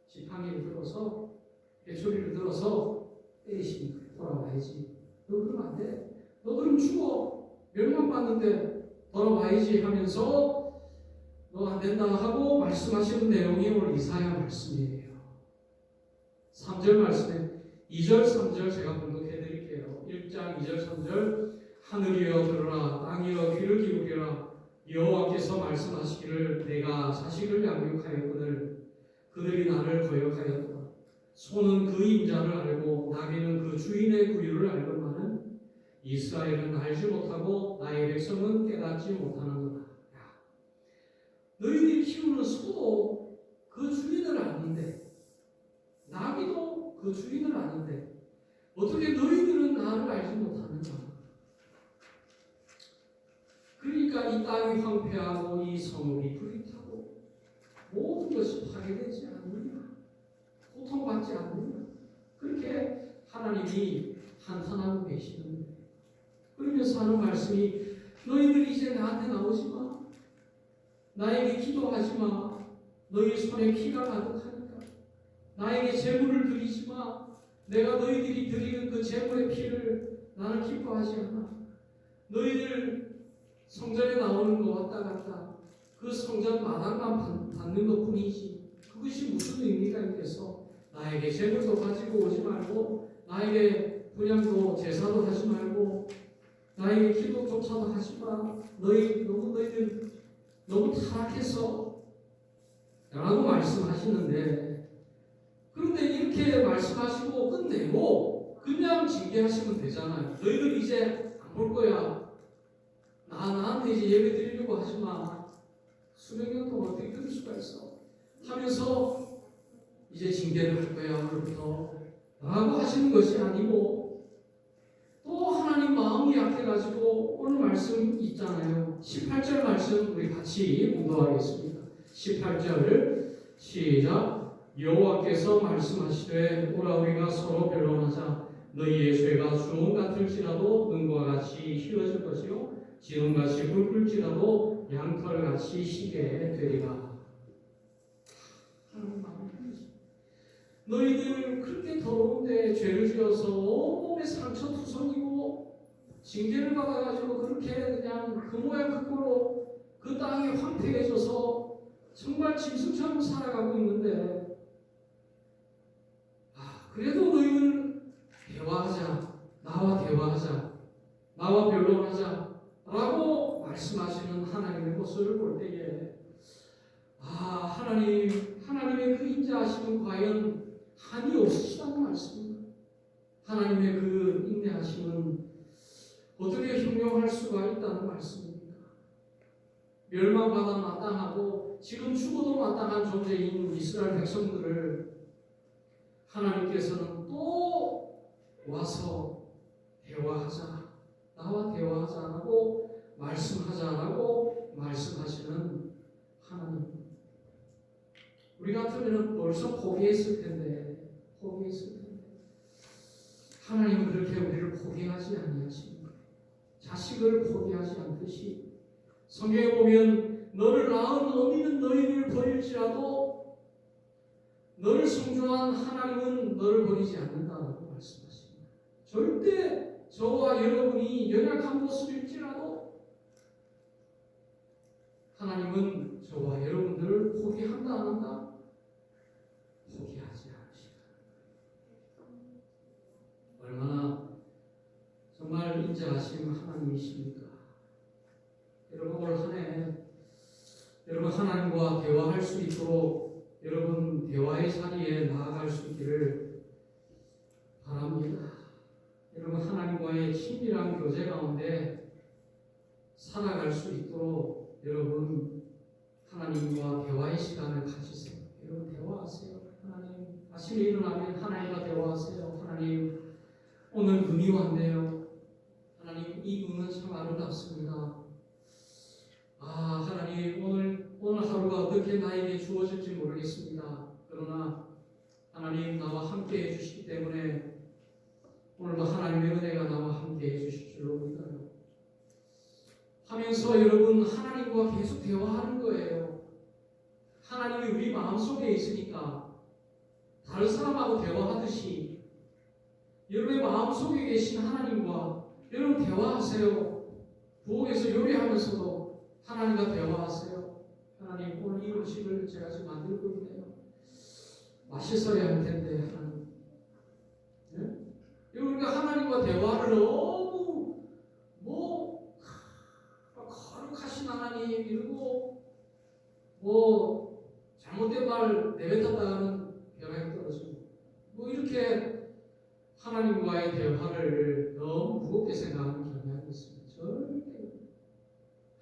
지팡이를 들어서 소리를 들어서 때리십니까? 돌아와야지. 너 그러면 안 돼. 너 그럼 죽어. 멸망받는데 돌아와야지 하면서 너 안 된다 하고 말씀하시는 내용이 오늘 이사야 말씀이에요. 3절 말씀에 2절 3절 제가 봉독해 드릴게요. 1장 2절 3절 하늘이여 들으라 땅이여 귀를 기울이라 여호와께서 말씀하시기를 내가 자식을 양육하였거늘 그들이 나를 거역하였다. 소는 그 임자를 알고 나귀는 그 주인의 구유를 알건만은 이스라엘은 알지 못하고 나의 백성은 깨닫지 못하는도다. 너희들이 키우는 소도 그 주인을 아는데 나귀도 그 주인을 아는데 어떻게 너희들은 나를 알지 못하는가? 그러니까 이 땅이 황폐하고 이 성읍이 불이 타고 모든 것이 파괴되지 않느냐, 고통받지 않느냐, 그렇게 하나님이 한탄하고 계시는 거예요. 그러면서 하는 말씀이 너희들 이제 나한테 나오지 마. 나에게 기도하지 마. 너희 손에 피가 가득하니까. 나에게 제물을 드리지 마. 내가 너희들이 드리는 그 제물의 피를 나는 기뻐하지 않아. 너희들 성전에 나오는 거 왔다 갔다 그 성전 마당만 받는 것 뿐이지 그것이 무슨 의미가 있겠어. 나에게 제물도 가지고 오지 말고 나에게 분향도 제사도 하지 말고 나에게 기도조차도 하지 마. 너희들 너무 타락했어 라고 말씀하시는데, 그런데 이렇게 말씀하시고 끝내고 그냥 징계하시면 되잖아요. 너희들 이제 안 볼 거야. 나한테 이제 예배 드리려고 하지 마. 수백 년 동안 어떻게 그럴 수가 있어 하면서 이제 징계를 할 거야 오늘부터 라고 하시는 것이 아니고, 또 하나님 마음이 약해가지고 오늘 말씀 있잖아요. 18절 말씀 우리 같이 공부하겠습니다. 18절 시작. 여호와께서 말씀하시되 오라 우리가 서로 변론하자. 너희의 죄가 주홍 같을지라도 눈과 같이 희어질 것이요 지름같이 붉을지라도 양털같이 희게 되리라. 너희들 그렇게 더러운데 죄를 지어서 온몸에 상처 투성이고 징계를 받아가지고 그렇게 그냥 그 모양 그 꼴로 그 땅이 황폐해져서 정말 짐승처럼 살아가고 있는데, 그래도 너희들 대화하자. 나와 대화하자. 나와 변론하자. 라고 말씀하시는 하나님의 모습을 볼 때에 하나님의 그 인자하심은 과연 한이 없으시다는 말씀입니다. 하나님의 그 인내하심은 어떻게 형용할 수가 있다는 말씀입니까? 멸망받아 마땅하고 지금 죽어도 마땅한 존재인 이스라엘 백성들을 하나님께서는 또 와서 대화하자. 나와 대화하자라고 말씀하자라고 말씀하시는 하나님. 우리 같으면 벌써 포기했을 텐데 하나님은 그렇게 우리를 포기하지 아니하십니다. 자식을 포기하지 않듯이 성경에 보면 너를 낳은 어미는 너희를 버릴지라도 너를 성조한 하나님은 너를 버리지 않는다라고 말씀하십니다. 절대 저와 여러분이 연약한 모습일지라도 하나님은 저와 여러분들을 포기한다 안 한다? 포기하지 않으시다. 얼마나 정말 인자하신 하나님이십니까? 여러분 올 한 해 여러분 하나님과 대화할 수 있도록 여러분 대화의 자리에 나아갈 수 있기를 바랍니다. 여러분 하나님과의 친밀한 교제 가운데 살아갈 수 있도록 여러분 하나님과 대화의 시간을 가지세요. 여러분 대화하세요. 하나님, 아침에 일어나면 하나님과 대화하세요. 하나님, 오늘 눈이 왔네요. 하나님, 이 눈은 참 아름답습니다. 하나님, 오늘 하루가 어떻게 나에게 주어질지 모르겠습니다. 그러나 하나님 나와 함께 해주시기 때문에 오늘도 하나님의 은혜가 나와 함께 해주실 줄로 믿어요. 하면서 여러분 하나님과 계속 대화하는 거예요. 하나님이 우리 마음속에 있으니까 다른 사람하고 대화하듯이 여러분의 마음속에 계신 하나님과 여러분 대화하세요. 부엌에서 요리하면서도 하나님과 대화하세요. 하나님, 오늘 이 음식을 제가 지금 만들거든요. 맛있어야 할 텐데 하나님. 네? 우리가 하나님과 대화를 너무 거룩하신 하나님 이러고 잘못된 말 내뱉었다가는 벼락이 떨어지고 이렇게 하나님과의 대화를 너무 무겁게 생각하는 경향이 있습니다. 절대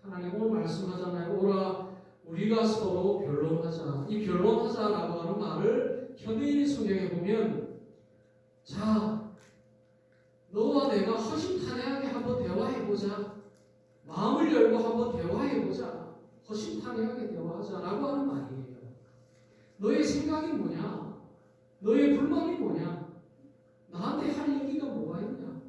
하나님 오늘 말씀하잖아요. 오라 우리가 서로 변론하자. 이 변론하자라고 하는 말을 현대인의 성경에 보면 자 너와 내가 허심탄회하게 한번 대화해보자. 마음을 열고 한번 대화해보자. 허심탄회하게 대화하자라고 하는 말이에요. 너의 생각이 뭐냐? 너의 불만이 뭐냐? 나한테 할 얘기가 뭐가 있냐?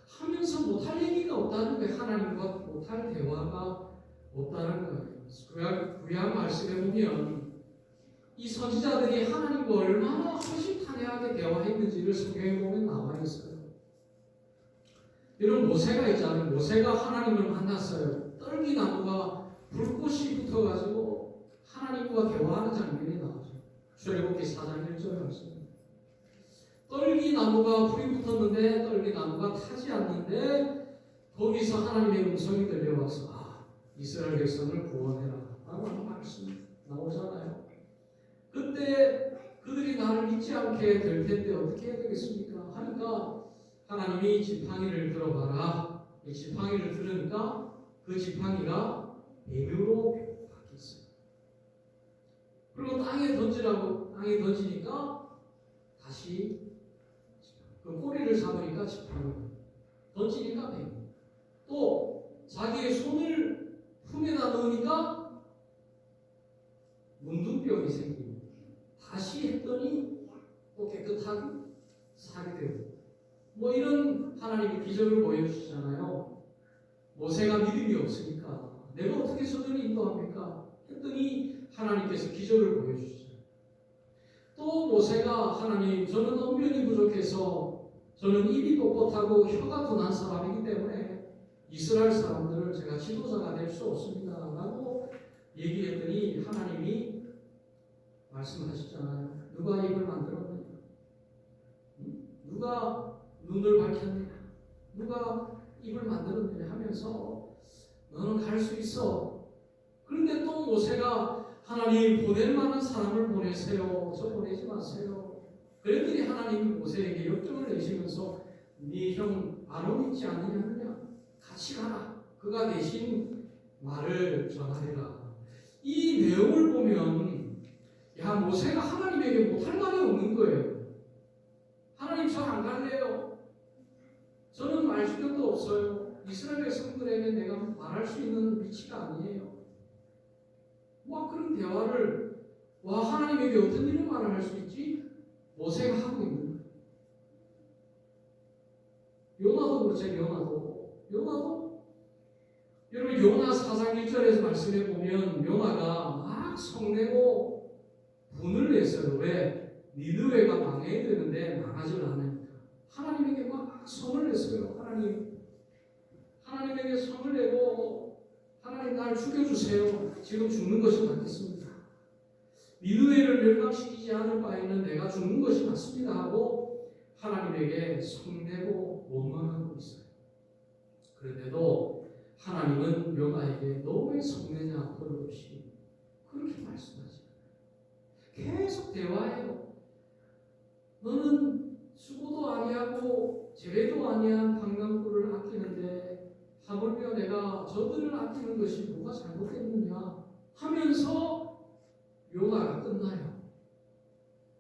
하면서 못할 얘기가 없다는 거예요. 하나님과 못할 대화가 없다는 거예요. 구약 말씀에 보면 이 선지자들이 하나님과 얼마나 허심탄회하게 대화했는지를 성경에 보면 나와 있어요. 이런 모세가 있잖아요. 모세가 하나님을 만났어요. 떨기나무가 불꽃이 붙어가지고 하나님과 대화하는 장면이 나오죠. 출애굽기 4장 1절 말씀. 떨기나무가 불이 붙었는데 떨기나무가 타지 않는데 거기서 하나님의 음성이 들려와서 이스라엘 백성을 구원해라 라고 하는 말씀 나오잖아요. 그때 그들이 나를 믿지 않게 될 텐데 어떻게 해야 되겠습니까? 하니까 하나님이 지팡이를 들어봐라. 이 지팡이를 들으니까 그 지팡이가 뱀으로 바뀌었어요. 그리고 땅에 던지니까 다시 그 꼬리를 잡으니까 지팡이, 던지니까 뱀. 또 자기의 손을 품에다 넣으니까 문둥병이 생깁니다. 다시 했더니 또 깨끗하게 살이 되고 이런 하나님의 기적을 보여주시잖아요. 모세가 믿음이 없으니까 내가 어떻게 저들을 인도합니까? 했더니 하나님께서 기적을 보여주시죠. 또 모세가 하나님 저는 언변이 부족해서 저는 입이 뻣뻣하고 혀가 둔한 사람이기 때문에 이스라엘 사람들을 제가 지도자가 될 수 없습니다 라고 얘기했더니 하나님이 말씀하셨잖아요. 누가 입을 만들었느냐? 누가 눈을 밝혔느냐? 누가 입을 만들었느냐 하면서 너는 갈 수 있어. 그런데 또 모세가 하나님 보낼 만한 사람을 보내세요. 저 보내지 마세요. 그랬더니 하나님이 모세에게 역정을 내시면서 네 형 아론 있지 않느냐? 같이 가라. 그가 대신 말을 전하리라. 이 내용을 보면 모세가 하나님에게 못할 말이 없는 거예요. 하나님 저 안 갈래요. 저는 말 주변도 없어요. 이스라엘 백성들에게 내가 말할 수 있는 위치가 아니에요. 그런 대화를 하나님에게 어떤 일을 말을 할 수 있지? 모세가 하고 있는 거예요. 요나도 그렇죠. 요나도 여러분 요나 4장 1절에서 말씀해 보면 요나가 막 성내고 분을 냈어요. 왜? 니느웨가 망해야 되는데 망하질 않으니까. 하나님에게 막 성을 냈어요. 하나님에게 성을 내고 하나님 날 죽여주세요. 지금 죽는 것이 맞겠습니다. 니느웨를 멸망시키지 않을 바에는 내가 죽는 것이 맞습니다 하고 하나님에게 성내고 원망하고 있어요. 그런데도 하나님은 요나에게 너 왜 성내냐 버릇없이 그렇게 말씀하지. 계속 대화해요. 너는 수고도 아니하고 재배도 아니한 방랑꾼을 아끼는데 하물며 내가 저들을 아끼는 것이 뭐가 잘못됐느냐 하면서 요나가 끝나요.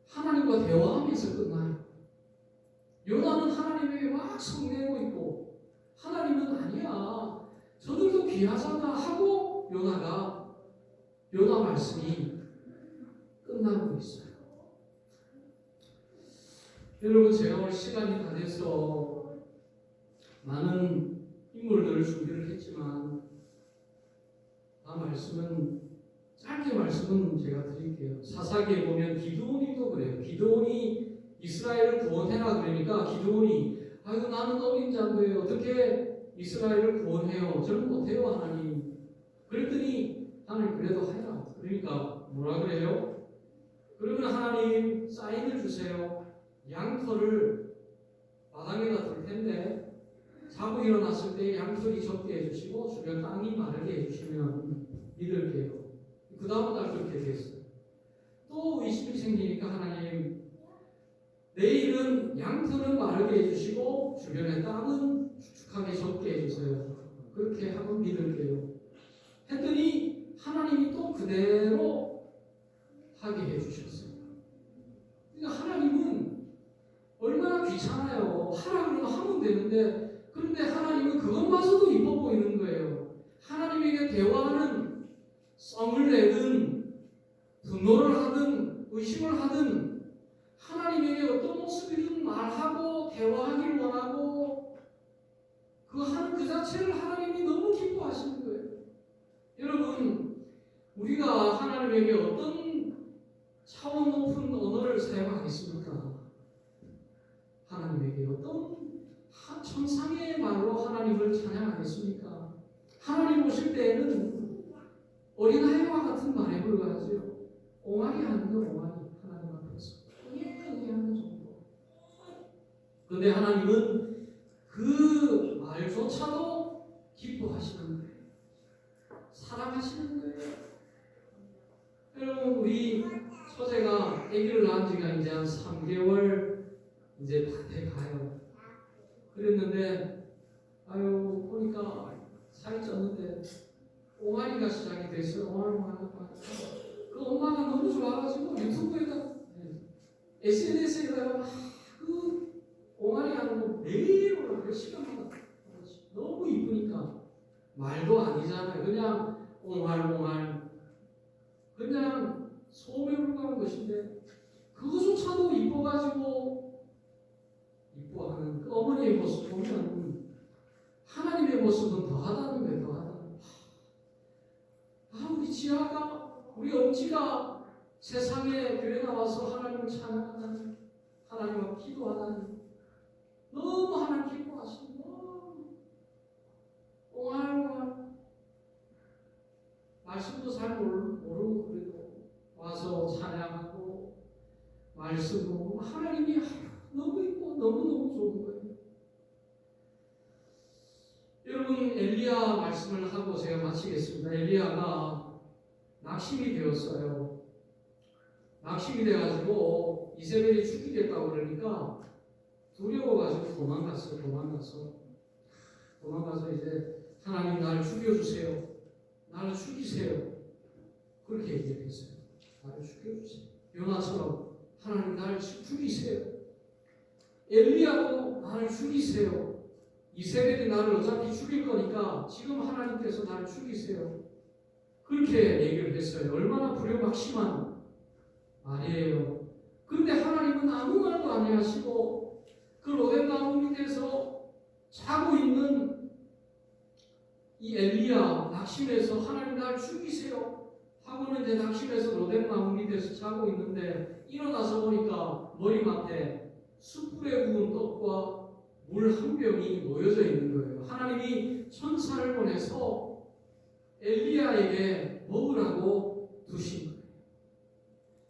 하나님과 대화하면서 끝나요. 요나는 하나님에게 막 성내고 있고 하나님은 아니야. 저들도 귀하잖아 하고 요나 말씀이 끝나고 있어요. 여러분 제가 오늘 시간이 다 돼서 많은 인물들을 준비를 했지만 말씀은 짧게 말씀은 제가 드릴게요. 사사기에 보면 기드온이도 그래요. 기드온이 이스라엘을 구원해라 그러니까 기드온이 아이고 나는 어린 자인데 어떻게 이스라엘을 구원해요? 저는 못해요 하나님. 그랬더니 하나님 그래도 해라. 그러니까 뭐라 그래요? 그러면 하나님 사인을 주세요. 양털을 마당에다 둘 텐데 자고 일어났을 때 양털이 적게 해주시고 주변 땅이 마르게 해주시면 믿을게요. 그 다음 날 그렇게 됐어요. 또 의심이 생기니까 하나님 내일은 양털은 마르게 해주시고 주변의 땅은 축축하게 적게 해주세요. 그렇게 하고 믿을게요. 했더니 하나님이 또 그대로 하게 해주셨어요. 그러니까 하나님은 얼마나 귀찮아요. 하라 그러면 하면 되는데 그런데 하나님은 그것마저도 이뻐 보이는 거예요. 하나님에게 대화하는 썸을 내든 분노를 하든 의심을 하든 하나님에게 어떤 모습이든 말하고 대화하기를 원하고 그 하는 그 자체를 하나님이 너무 기뻐하시는 거예요. 여러분 우리가 하나님에게 어떤 차원 높은 언어를 사용하겠습니까? 하나님에게 어떤 천상의 말로 하나님을 찬양하겠습니까? 하나님 오실 때에는 어린아이와 같은 말에 불과하죠. 옹알이 하는 거 옹알이 하나님 앞에서 하는 정도. 그런데 하나님은 그 말조차도 기뻐하시는 거예요. 사랑하시는 거예요. 여러분 우리 처제가 아기를 낳은 지가 이제 한 3개월 이제 다 돼가요. 그랬는데 아유 보니까 살이 쪘는데 옹알이가 시작이 됐어요. 옹알. 그 엄마가 너무 좋아가지고 유튜브에다 SNS에다가 막 그 옹알이 하는 거 매일 올라가요. 시간마다 너무 이쁘니까 말도 아니잖아요. 그냥 옹알 그냥 소음에 불과한 것인데 그것조차도 이뻐가지고 이뻐하는 그 어머니의 모습 보면 하나님의 모습은 더하다는 거예요. 더하다는 거예요. 우리 지아가 우리 엄지가 세상에 교회 나와서 하나님을 찬양하다니 하나님과 기도하다니 너무 하나님 기뻐하시고 너무 옹알옹알 말씀도 잘 모르고 그래도 와서 찬양하고 말씀 보고 하나님이 너무 이쁘고 너무너무 좋은 거예요. 여러분 엘리야 말씀을 하고 제가 마치겠습니다. 엘리야가 낙심이 되었어요. 낙심이 돼가지고 이세벨이 죽이겠다고 그러니까 두려워가지고 도망가서 이제 하나님 나를 죽여주세요. 나를 죽이세요. 그렇게 얘기했어요. 나를 죽여주세요. 요나처럼 하나님 나를 죽이세요. 엘리야도 나를 죽이세요. 이세벨이 나를 어차피 죽일 거니까 지금 하나님께서 나를 죽이세요. 그렇게 얘기를 했어요. 얼마나 불효막심한 말이에요. 그런데 하나님은 아무 말도 안 하시고 그 로뎀나무 밑에서 자고 있는 이 엘리야 낙심해서 하나님 나를 죽이세요 하고는 이제 낙심해서 로뎀나무 밑에서 자고 있는데 일어나서 보니까 머리맡에 숯불에 구운 떡과 물 한 병이 놓여져 있는 거예요. 하나님이 천사를 보내서 엘리야에게 먹으라고 두신 거예요.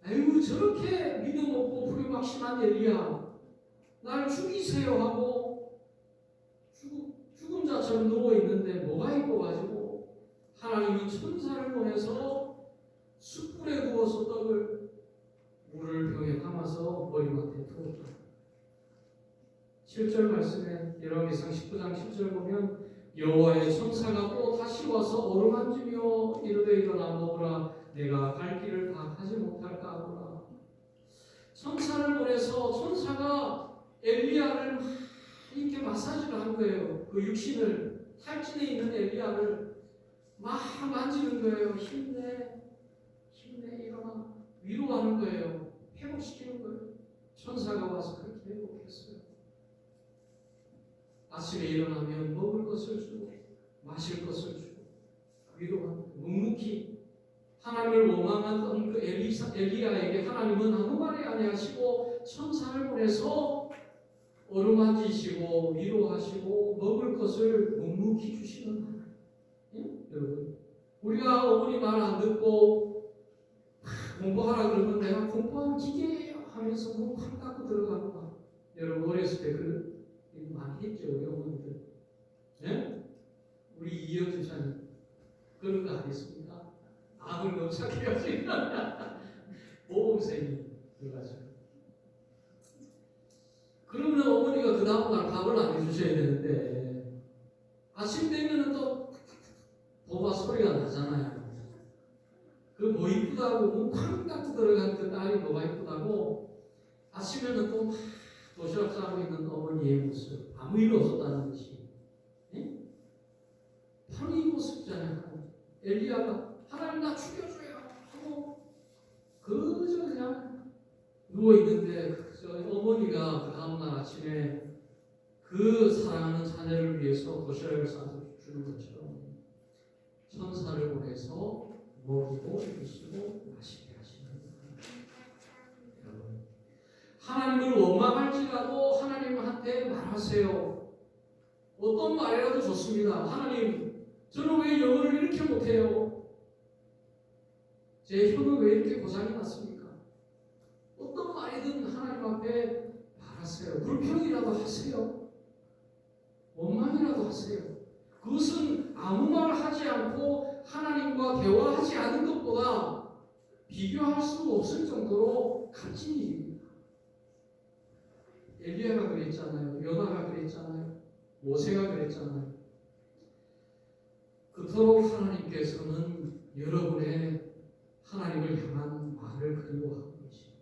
아이고 저렇게 믿음 없고 불효막심한 엘리야 날 죽이세요 하고 죽은 자처럼 누워있는데 뭐가 이뻐가지고 하나님이 천사를 보내서 숯불에 구워서 떡을 물을 병에 담아서 머리맡에 두었다. 7절 말씀에 열왕기상 19장 10절 보면 여호와의 천사가 또 다시 와서 어루만지며 이르되 일어나 먹으라 내가 갈 길을 다 가지 못할까 하노라. 천사를 보내서 천사가 엘리야를 이렇게 마사지를 한 거예요. 그 육신을 탈진해 있는 엘리야를 막 만지는 거예요. 힘내 일어나 위로하는 거예요. 회복시키는 거예요. 천사가 와서 그렇게 회복했어요. 아침에 일어나면 먹을 것을 주고 마실 것을 주고 위로하고 묵묵히 하나님을 원망했던 그 엘리야에게 하나님은 아무 말이 아니하시고 천사를 보내서 어루만지시고 위로하시고 먹을 것을 묵묵히 주시는 하나님. 예? 여러분, 우리가 어머니 말 안 듣고 공부하라 그러면 내가 공부하는 기계예요 하면서 뭐확 닫고 들어가는 거. 여러분 어렸을 때 그 많이 했죠 우리 어머니들. 예? 우리 이영주 자님 그런 거 안 했습니까? 악을 너무 착해가지고 모범생이 들어가죠. 그러면 어머니가 그 다음날 밥을 안 해주셔야 되는데 아침 되면은 또 보바 소리가 나잖아요. 그 뭐 이쁘다고 묵쾅 닫고 들어간 그 딸이 뭐가 이쁘다고 아침에는 또 막 도시락 싸고 있는 어머니의 모습 아무 일 없었다는 듯이. 예? 바로 이 모습이잖아요. 엘리야가 하나님 나 죽여줘요 하고 그저 그냥 누워있는데 어머니가 그 다음날 아침에 그 사랑하는 자녀를 위해서 도시락을 싸주는 것처럼 천사를 보내서 먹이고 입히시고 마시게 하시는 여러분, 하나님을 원망할지라도 하나님한테 말하세요. 어떤 말이라도 좋습니다. 하나님, 저는 왜 영어를 이렇게 못해요? 제 혀는 왜 이렇게 고장이 났습니까? 어떤 말이든 하나님 앞에 말하세요. 불평이라도 하세요. 원망이라도 하세요. 그것은 아무 말 하지 않고 하나님과 대화하지 않은 것보다 비교할 수 없을 정도로 값진 일입니다. 엘리야가 그랬잖아요. 요나가 그랬잖아요. 모세가 그랬잖아요. 그토록 하나님께서는 여러분의 하나님을 향한 말을 그리워하고 계십니다.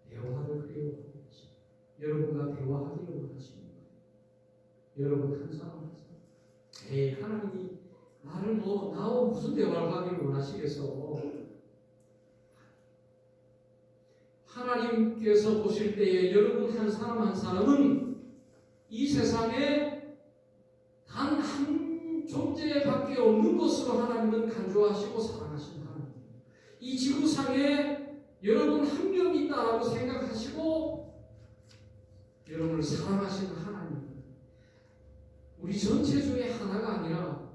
대화를 그리워하고 계십니다. 여러분과 대화하기를 원하십니다. 여러분 한 사람 한 사람. 에이, 하나님이 나를 나하고 무슨 대화를 하기를 원하시겠어? 하나님께서 보실 때에 여러분 한 사람 한 사람은 이 세상에 단 한 존재밖에 없는 것으로 하나님은 간주하시고 사랑하시는 하나님. 이 지구상에 여러분 한 명 있다라고 생각하시고 여러분을 사랑하시는 하나님. 우리 전체 중에 하나가 아니라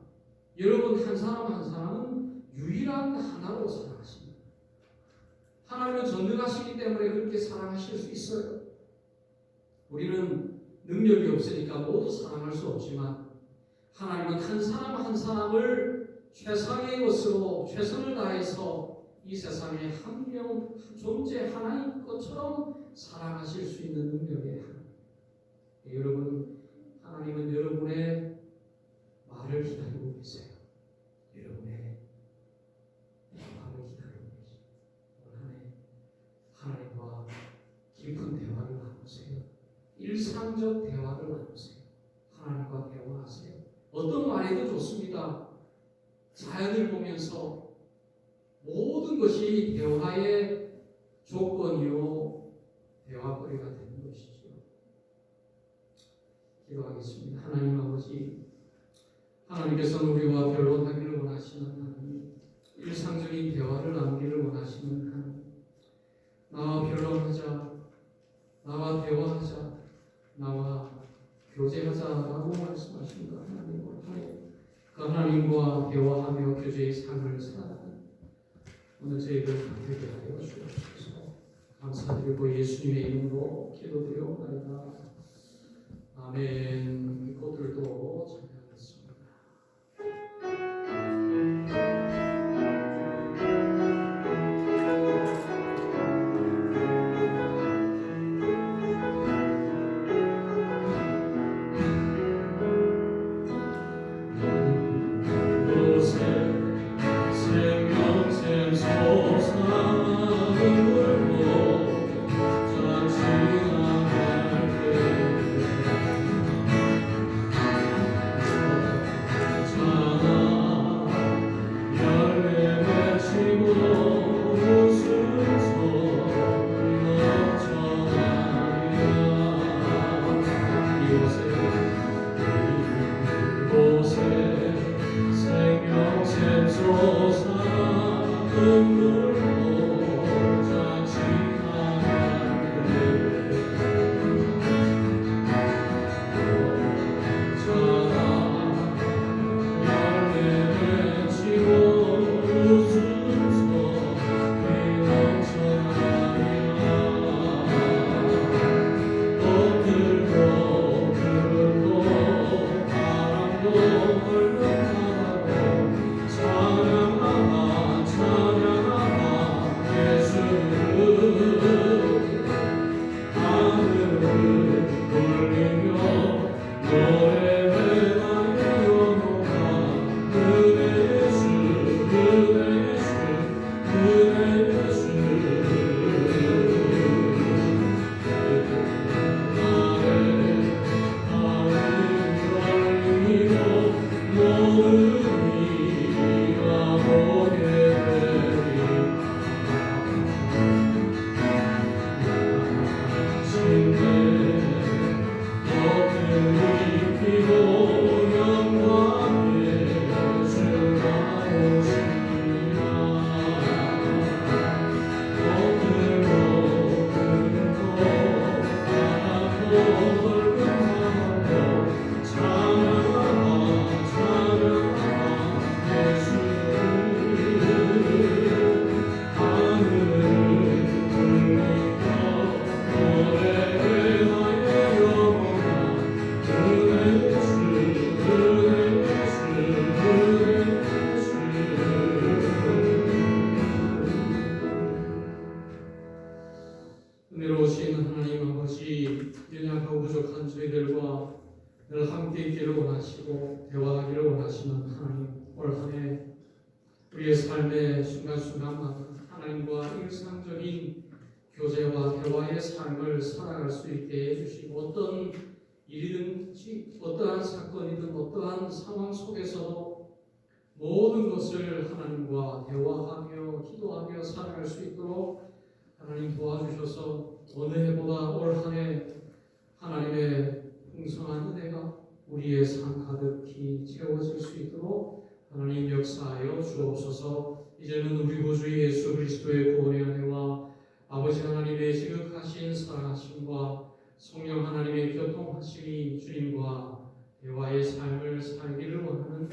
여러분 한 사람 한 사람은 유일한 하나로 사랑하십니다. 하나님은 전능하시기 때문에 그렇게 사랑하실 수 있어요. 우리는 능력이 없으니까 모두 사랑할 수 없지만 하나님은 한 사람 한 사람을 최상의 것으로 최선을 다해서 이 세상에 한 명, 존재 하나인 것처럼 사랑하실 수 있는 능력의 하나님. 여러분, 하나님은 여러분의 말을 기다리고 계세요. 여러분의 대화를 기다리고 계세요. 오늘 하나님과 깊은 대화를 나누세요. 일상적 대화를 나누세요. 하나님과 대화하세요. 어떤 말이든 좋습니다. 자연을 보면서 모든 것이 대화의 조건이요 대화거리가 되는 것이죠. 기도하겠습니다. 하나님 아버지, 하나님께서는 우리와 변론하기를 원하시는 하나님, 일상적인 대화를 나누기를 원하시는 하나님, 나와 변론하자, 나와 대화하자, 나와 교제하자라고 말씀하십니다. 하나님, 그 하나님과 대화하며 교제의 삶을 살아가는 오늘 저희들 되게 하여 주옵소서. 감사드리고 예수님의 이름으로 기도드려옵나이다. 아멘. 꽃들도 찬양하겠습니다. 우리의 삶의 순간순간마다 하나님과 일상적인 교제와 대화의 삶을 살아갈 수 있게 해주시고 어떤 일이든지 어떠한 사건이든 어떠한 상황 속에서도 모든 것을 하나님과 대화하며 기도하며 살아갈 수 있도록 하나님 도와주셔서 어느 해보다 올 한 해 하나님의 풍성한 은혜가 우리의 삶 가득히 채워질 수 있도록 하나님 역사하여 주옵소서. 이제는 우리 구주 예수 그리스도의 구원의 은혜와 아버지 하나님의 지극하신 사랑하심과 성령 하나님의 교통하심이 주님과 대화의 삶을 살기를 원하는